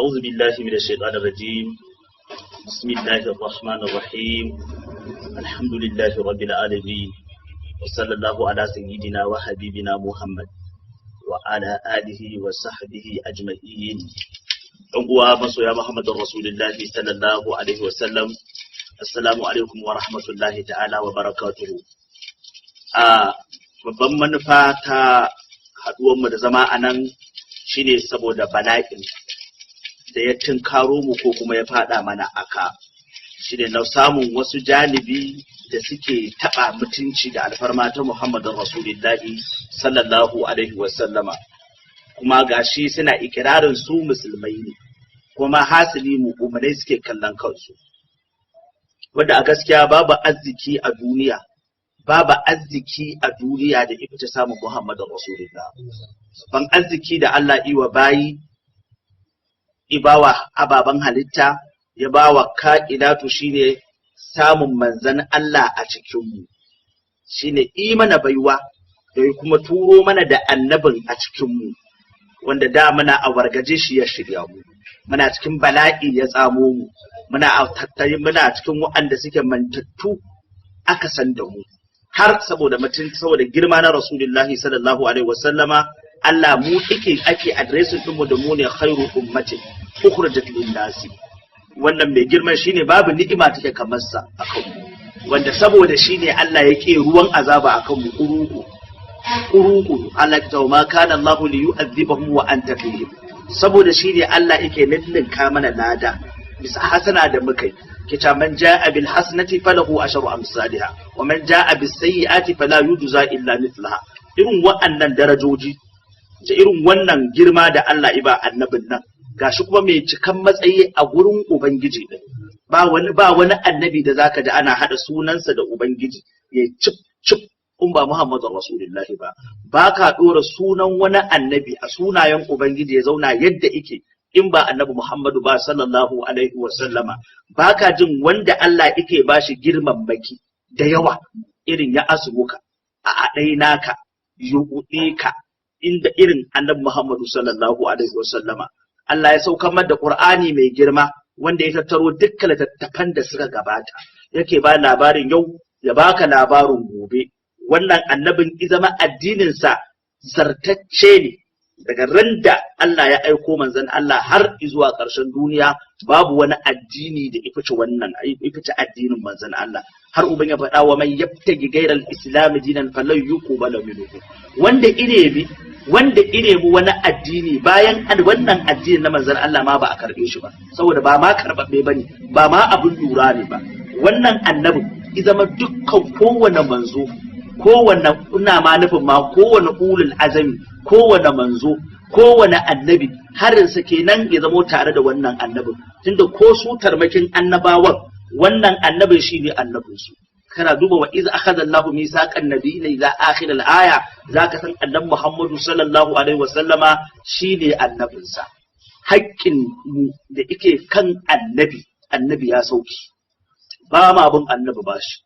أعوذ بالله من الشيطان الرجيم. بسم الله الرحمن الرحيم. الحمد لله رب العالمين، وصلى الله على سيدنا وحبيبنا محمد وعلى آله وصحبه أجمعين. أنقوا مسوى محمد رسول الله صلى الله عليه وسلم. السلام عليكم ورحمة الله تعالى وبركاته. babban manufa ta haɗuwanmu da zama a nan shine saboda bala'in da ya tunkaro mu ko kuma ya faɗa mana aka, shine na samun wasu janibi da suke taɓa mutunci da alfarma ta Muhammadun Rasulullahi sallallahu alaihi wasallama, kuma gashi suna ikirarin su musulmai ne, kuma hasili mu'minai suke kallon kansu, wanda a gaskiya babu arziki a duniya da ita ta samu Muhammadun Rasulullah. Ban arziki da Allah iwa bayi, ibawa ababen halitta, ya bawa ka'idatu shine samun manzan Allah a cikinmu, shine mana baiwa da kuma turo mana da annabin a cikinmu, wanda da muna a wargaje shi ya shirya mu, muna cikin bala'i ya tsamo mu, muna cikin waɗanda suke mantattu aka san da mu. Har saboda girma na Rasulullahi sallallahu alaihi wasallama, Allah mu ake adresin ɗinmu da mu ne khairu ummatin ukhrijat lin-nasi. Wannan mai girman shine babu ni'ima take kamar sa akan mu, wanda saboda shine Allah yake ruwan azaba akan mu kuruku. Allah ta ma kana Allah li yu'adhibahum wa anta fihim. Saboda shine Allah yake ninninka mana lada bisa hasana da muka yi. kita man jaa bil hasanati falahu asharu amsalha wa man jaa bis sayyiati fala yujza illa mithlaha. Irin wa'annan darajoji da irin wannan girma da Allah iba annabin nan, gashi kuma mai cikan matsayi a gurin ubangiji din, ba wani annabi da zaka ji ana hada sunansa da ubangiji ya cip in ba Muhammadu Rasulullahi ba ka dora sunan wani annabi a sunayen ubangiji ya zauna yadda yake in ba annabi Muhammadu ba sallallahu alaihi wa sallama. Baka jin wanda Allah yake bashi girman baki da yawa irin ya asbuka a adainaka yu'ika, inda irin annabi Muhammadu sallallahu alaihi wa sallama. Allah ya saukar da Qur'ani mai girma wanda ya tattaro dukkan littattafan da suka gabata, yake ba labarin yau ya baka labarin gobe. Wannan annabin izama addinin sa zartacce ne daga randa Allah ya aiko manzon Allah har zuwa ƙarshen duniya. Babu wani addini da ifice addinin manzon Allah. Har uban ya faɗa wa man yabtagi gairal islam dinan falan yuqbala minhu. Wanda inemi wani addini bayan wannan addinin na manzon Allah ma ba a karbe shi ba, saboda ba ma karbabbe bane, ba ma abin lura ne ba. Wannan annabin izama dukkan kowane manzo, kowane ina ma nufin ma kowane ulul azami, kowane manzo, kowane annabi harinsa kenan ya zamo tare da wannan annabin, tunda ko su tarmakin annabawan wannan annabin shine annabinsu. Kana duba wa iz akhadha Allahu misaqan nabiyina ila akhir al-aya, zaka san annabi Muhammadu sallallahu alaihi wasallama shine annabinsa. Haƙƙin da yake kan annabi ya sauki. Ba ma bin annabi bashi,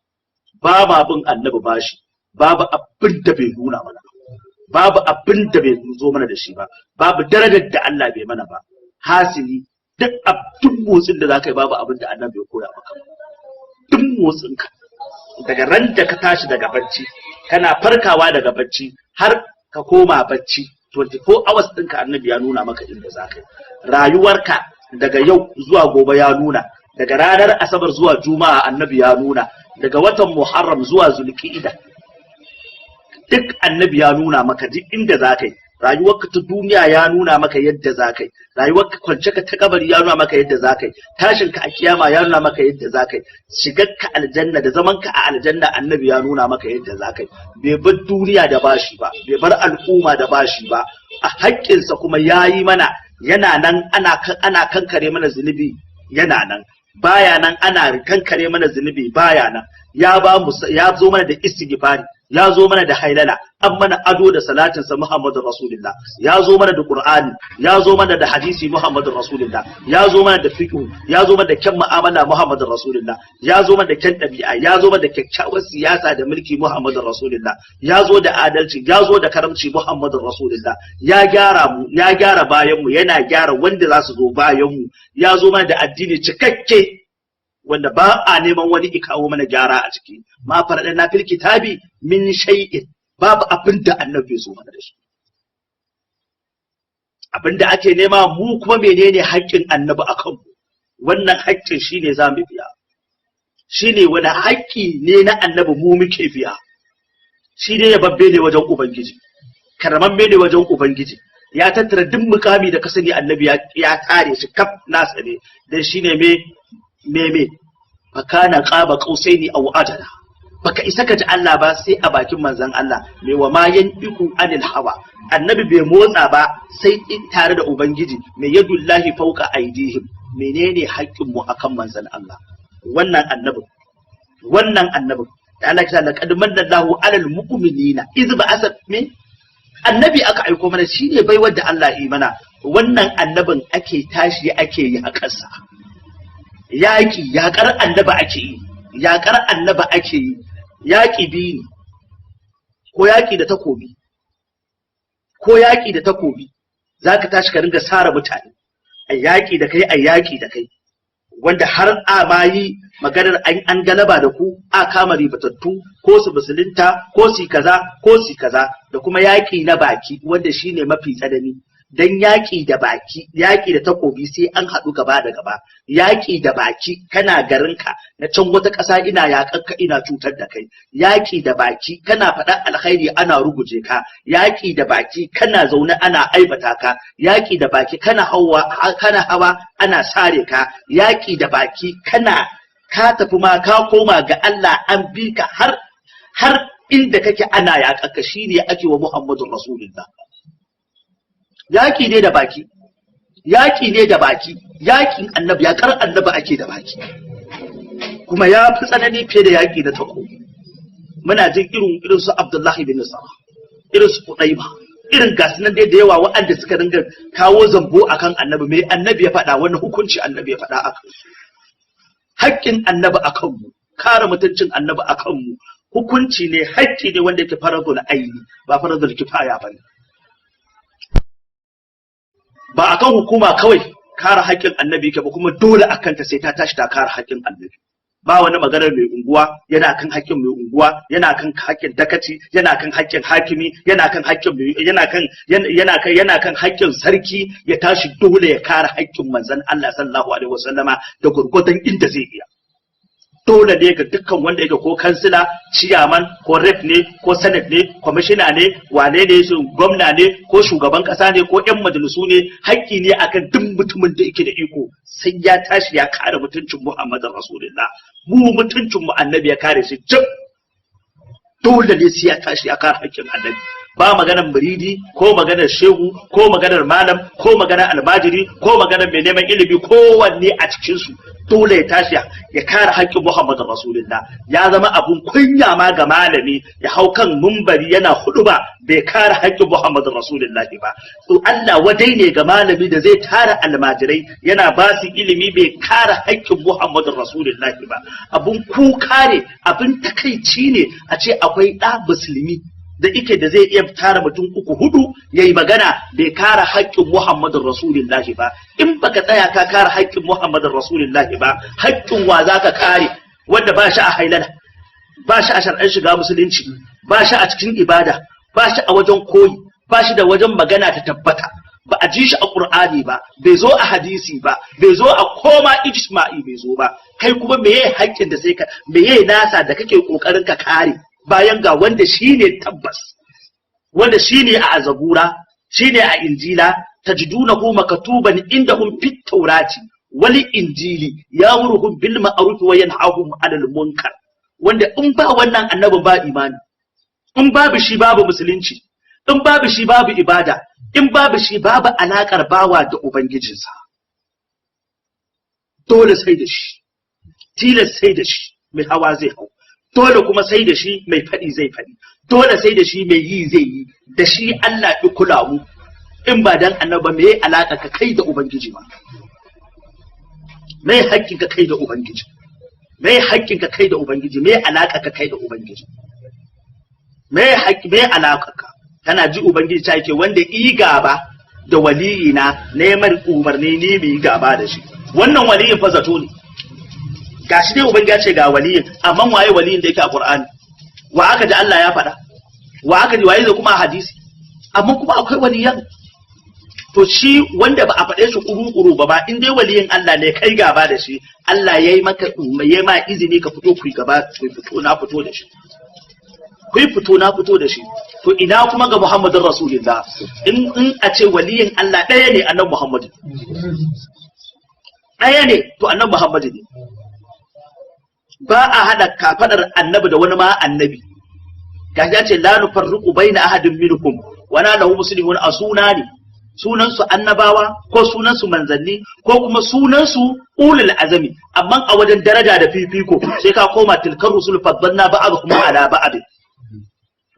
babu abin da bai nuna mana, babu abin da bai zo mana da shi ba, babu darajar da Allah bai mana ba. Hasili duk motsin da zaka yi babu abin da annabi bai koya maka. Duk motsin ka daga ran da ka tashi daga bacci, kana farkawa daga bacci har ka koma bacci, 24 hours ɗinka annabi ya nuna maka inda zaka yi. Rayuwarka daga yau zuwa gobe ya nuna, daga ranar asabar zuwa juma'a annabi ya nuna, daga watan muharram zuwa zulqa'ida duk annabi ya nuna maka duk inda zaka yi. Rayuwarka ta duniya ya nuna maka yadda zaka yi, rayuwarka kwance ka ta kabari ya nuna maka yadda zaka yi, tashinka a kiyama ya nuna maka yadda zaka yi, shigarka aljanna da zamanka a aljanna annabi ya nuna maka yadda zaka yi. Bai bar duniya da bashi ba, bai bar al'umma da bashi ba. A haƙƙinsa kuma yayi mana, yana nan ana kankare mana zunubi, yana nan baya nan ana kankare mana zunubi, baya nan ya zo mana da istighfari, ya zo mana da hailala, an mana ado da salatinsa Muhammadur Rasulullah, ya zo mana da Qur'ani, ya zo mana da hadisi Muhammadur Rasulullah, ya zo mana da fiqh, ya zo mana da kyan mu'amala Muhammadur Rasulullah, ya zo mana da kyan ɗabi'a, ya zo mana da kyakkyawar siyasa da mulki Muhammadur Rasulullah, ya zo da adalci, ya zo da karamci Muhammadur Rasulullah, ya gyara mu, ya gyara bayan mu, yana gyara wanda za su zo bayan mu, ya zo mana da addini cikakke wanda ba a neman wani ikawo mana gyara a ciki. Ma faraɗa na fil kitabi min shay'in, babu abin da annabi zo mana da shi. Abin da ake nema mu kuma menene haƙƙin annabi akan mu? Wannan haƙƙin shine za mu biya. Shine wani haƙƙi ne na annabi mu muke biya. Shi ne yababbe ne wajen Ubangiji, karamamme ne wajen Ubangiji. Ya tattara duk mukami da ka sani annabi ya tare shi kaf nasa ne, dan shine me fakana qaba qausaini aw adala. Baka isa ka ji Allah ba sai a bakin manzon Allah, me wa ma yandiku anil hawa. Annabi bai motsa ba sai in tare da Ubangiji, me yadullahi fawqa aidihim. Menene haƙƙin mu akan manzon Allah? Wannan annabin da Allah ya ce laqad manna Allahu 'alal mu'minina iz ba'atha min annabi aka aiko mana, shine bai wanda Allah yi mana. Wannan annabin ake tashi ake yi a kansa. Yaƙar annaba ake yi, yaƙar annaba ake yi, yaƙi biyu ne, ko yaƙi da takobi, za ka tashi ka ringa sara mutane, a yaƙi da kai, wanda har a ma yi maganar an galaba da ku, a kama ribatattu, ko su musulunta, ko su kaza, da kuma yaƙi na baki, wanda shine mafi tsanani. Dan yaƙi da baki, yaƙi da takobi sai an haɗu gaba da gaba. Yaƙi da baki kana garinka na can wata ƙasa ina yaƙanka ina cutar da kai. Yaƙi da baki kana faɗa alkhairi ana ruguje ka. Yaƙi da baki kana zaune ana aibata ka. Yaƙi da baki kana hawa ana sare ka. Yaƙi da baki ka tafi ma ka koma ga Allah an bi ka har inda kake ana yaƙanka. Shine ake wa Muhammadu Rasulullah. Yaƙi ne da baki, yaƙin annabi, yaƙar annabi ake da baki, kuma ya fi tsanani fiye da yaƙi da takobi. Muna jin irin su Abdullahi bin Sara, irin su Qudayba, irin gasu nan dai da yawa waɗanda suka dinga kawo zambo akan annabi. Mai annabi ya faɗa, wani hukunci annabi ya faɗa akan su. Haƙƙin annabi akan mu, kare mutuncin annabi akan mu, hukunci ne, haƙƙi ne wanda yake faradul aini, ba faradul kifaya bane. Ba akan hukuma kawai kare haƙƙin annabi ke ba, kuma dole akan ta sai ta tashi ta kare haƙƙin annabi. Ba wani maganar mai unguwa yana kan haƙƙin mai unguwa, yana kan haƙƙin dakaci, yana kan haƙƙin hakimi, yana kan haƙƙin sarki, ya tashi dole ya kare haƙƙin manzon Allah sallallahu alaihi wasallama da gurgurdan inda zai iya. Dole ne ga dukkan wanda yake ko kansila, ciyaman, ko rep ne, ko senate ne, kwamishina ne, wane ne, gwamna ne, ko shugaban kasa ne, ko 'yan majalisu ne, haƙƙi ne akan duk mutumin da yake da iko sai ya tashi ya kare mutuncin Muhammadin Rasulullah. Mu mutuncin mu annabi ya kare shi jib. Dole ne sai ya tashi ya kare haƙƙin annabi. Ba maganar muridi, ko maganar shehu, ko maganar malam, ko maganar almajiri, ko maganar mai neman ilimi, kowanne a cikinsu dole ya tashi ya kare haƙƙin Muhammadu Rasulullah. Ya zama abun kunya ma ga malami ya hau kan mumbari yana huɗuba bai kare haƙƙin Muhammadu Rasulullah ba. To Allah wadai ne ga malami da zai tara almajirai yana ba su ilimi bai kare haƙƙin Muhammadu Rasulullah ba. Abun kuka ne, abun takaici ne a ce akwai ɗa musulmi da ike da zai iya tara mutum 3-4 yayi magana bai kare haƙƙin Muhammadin Rasulullahi ba. In baka tsaya ka kare haƙƙin Muhammadin Rasulullahi ba, haƙƙin wa zaka kare wanda ba shi a hailala, ba shi a shar'an shiga musulunci, ba shi a cikin ibada, ba shi a wajen koyi, ba shi da wajen magana ta tabbata, ba a ji shi a Qur'ani ba, bai zo a hadisi ba, bai zo a koma ijma'i bai zo ba. Kai kuma meye haƙƙin da sai ka meye nasa da kake kokarin ka kare? Bayan ga wanda shi ne tabbas, wanda shi ne a Zabura, shi ne a Injila, tajidunahu makatuban indahum fit Taurati wal Injili ya'muruhum bil ma'ruf wa yanhahum 'anil munkar. Wanda in ba wannan annabi ba imani, in babu shi babu musulunci, in babu shi babu ibada, in babu shi babu alakar bawa da ubangijinsa. Dole sai da shi, tilas sai da shi, mai hawa zai hau. dole kuma sai da shi mai faɗi zai faɗi, dole sai da shi mai yi zai yi, da shi Allah ya kula mu. In ba dan annaba me alaka ka kai da ubangiji ba, me haƙƙin ka kai da ubangiji, me haƙƙin ka kai da ubangiji, me alaka ka kai da ubangiji, me haƙƙi me alaka ka. Kana ji ubangiji ta yake wanda yi gaba da waliyina neman umarni ne mai gaba da shi. Wannan waliyin fa zato ne, gashi dai ubangiji ya ce ga waliyin, amma waye waliyin da yake a Qur'ani? Wa aka ji Allah ya faɗa, wa aka ji waye da kuma hadisi, amma kuma akwai waliyan. To shi wanda ba a faɗe shi kuru-kuru ba in dai waliyin Allah ne kai gaba da shi, Allah yayi maka yayi ma izini ka fito ku gaba, ku fito na fito da shi, ku fito na fito da shi. To ina kuma ga Muhammadin Rasulullah, in a ce waliyin Allah ɗaya ne annabi Muhammad, ɗaya ne to annabi Muhammad ne. Ba a haɗa kafaɗar annabi da wani ma annabi. Gashi ya ce la nufarriqu baina ahadin minkum wa la lahu muslimun, a suna ne, sunansu annabawa ko sunansu manzanni ko kuma sunansu ulul azami, amma a wajen daraja da fifiko sai ka koma tilkar rusul faddalna ba'dhum ala ba'd.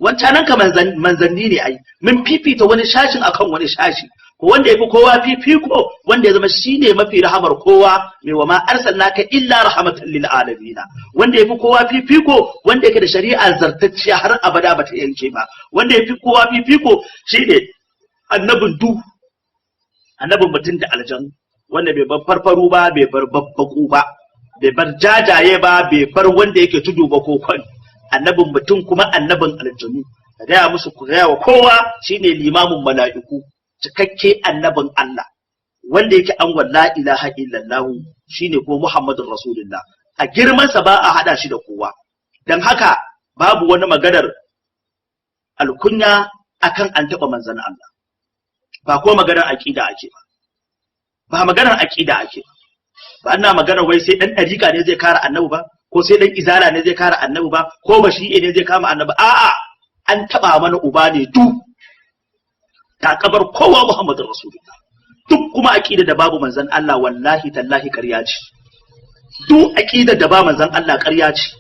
Wancanan ka manzanni ne ai, mun fifita wani shashin akan wani shashi, ko wanda yafi kowa fifiko, wanda ya zama shine mafi rahamar kowa, mai wa ma arsalnaka illa rahmatan lil alamin, wanda yafi kowa fifiko, wanda yake da shari'a zartacciya har abada bata yanke ba, wanda yafi kowa fifiko shine annabin annabin mutum da aljan, wanda bai bar farfaru ba, bai bar babbaku ba, bai bar jajaye ba, bai bar wanda yake tudu ba ko kwani. Annabin mutum kuma annabin aljanu. Ka gaya musu, ku gaya wa kowa shine limamin mala'iku, cikakke annabin Allah, wanda yake an la ilaha illallah shine ko Muhammadur Rasulullah. A girmansa ba a hada shi da kowa. Dan haka babu wani maganar alkunya akan an taɓa manzon Allah. Ba ko maganar aqida ake ba maganar aqida ake ba ana maganar wai sai dan dariqa ne zai kare annabi ba, ko sai dan izala ne zai kare annabi ba, ko bashi'i ne zai kama annabi. A'a, an taba mana uba ne ta kabar kowa Muhammadur Rasulullah. Duk kuma aqida da babu manzon Allah wallahi tallahi ƙarya ce, duk aqida da ba manzon Allah ƙarya ce,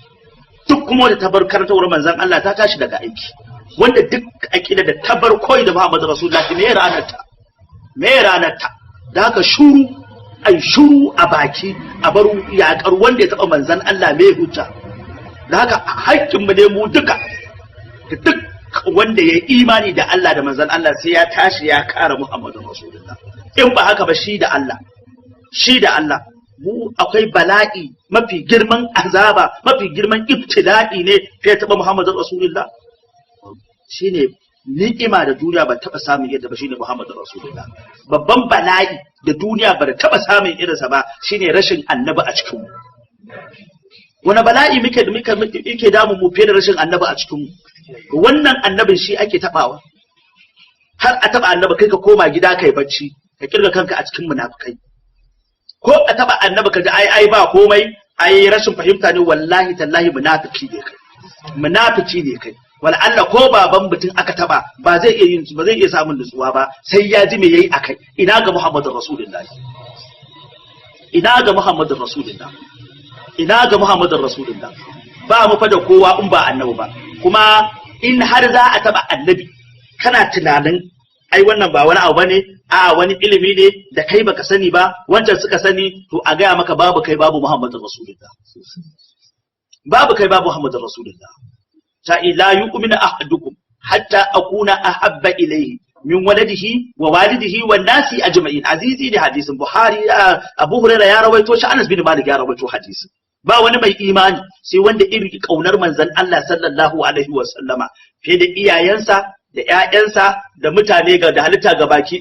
duk kuma da tabar karantawar manzon Allah ta tashi daga aiki. Wanda duk aqida da tabar koyi da Muhammadu Rasulullah me ranarta da haka shuru a baki a bar yakar wanda ya taba manzon Allah me hujja. Da haka haƙƙin mu ne mu duka, da duk wanda ya imani da Allah da manzon Allah sai ya tashi ya kare Muhammadu Rasulullah. In ba haka ba shi da Allah mu akwai bala'i mafi girman azaba, mafi girman ibtila'i ne fiye taba Muhammadu Rasulullah. Shine ni'ima da duniya ba taɓa samun yadda ba shine Muhammadu Rasulullah. Babban bala'i da duniya ba taɓa samun irinsa ba shine rashin annabi a cikin mu. Wani bala'i muke damu mu fiye da rashin annabi a cikin mu? Wannan annabin shi ake taɓawa. Har a taɓa annabi kai ka koma gida kai bacci ka kirga kanka a cikin munafikai. Ko a taɓa annabi ka ji ai ba komai, ai rashin fahimta ne, wallahi tallahi munafiki ne kai. Wala Allah ko baban mutum aka taba ba zai iya samun nutsuwa ba, sai ya ji me yayi akai. Ina ga Muhammadur Rasulullah, ina ga Muhammadur Rasulullah. Ba mu fa da kowa in ba annabi ba. Kuma in har za a taba annabi kana tunanin ai wannan ba wani abu bane, a wani ilimi ne da kai baka sani ba, wancan suka sani, to a gaya maka babu kai babu Muhammadur Rasulullah. Babu kai babu Muhammadur Rasulullah. لا يؤمن أحدكم حتى أكون أحب إليه من ولده ووالده والناس أجمعين. عزيزي ده حديث بخاري أبو هريرة يا رويته، أنس بن مالك يا رويته حديث. ba wani mai imani sai wanda irin kaunar manzon Allah sallallahu alaihi wa sallama fiye da iyayensa da ƴaƴansa da mutane da halitta gabaki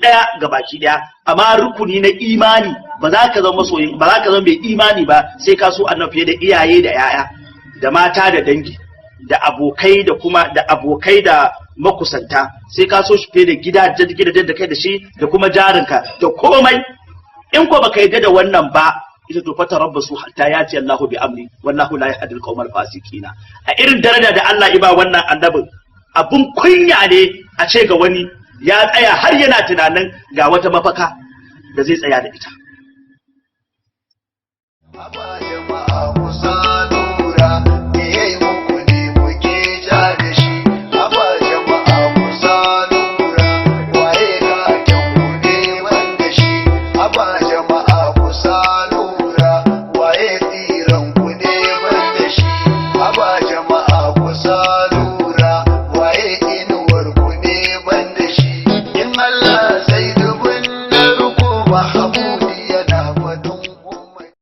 daya. Amma rukuni na imani ba za ka zama masoyi, ba za ka zama mai imani ba sai ka so annabi fiye da iyaye da ƴaƴa da mata da dangi da abokai da makusanta, sai ka so shi fiye da gidajen da kai da shi da kuma jarinka da komai. In ko baka yadda da wannan ba, ita to fata rabbasu hatta yati Allahu bi amri wallahu la yahdi al-qawmal fasiqina. A irin daraja da Allah iba wannan annabin, abun kunya ne a ce ga wani ya tsaya har yana tunanin ga wata mafaka da zai tsaya da ita. Jama'a musa lura, me yayi muku وهب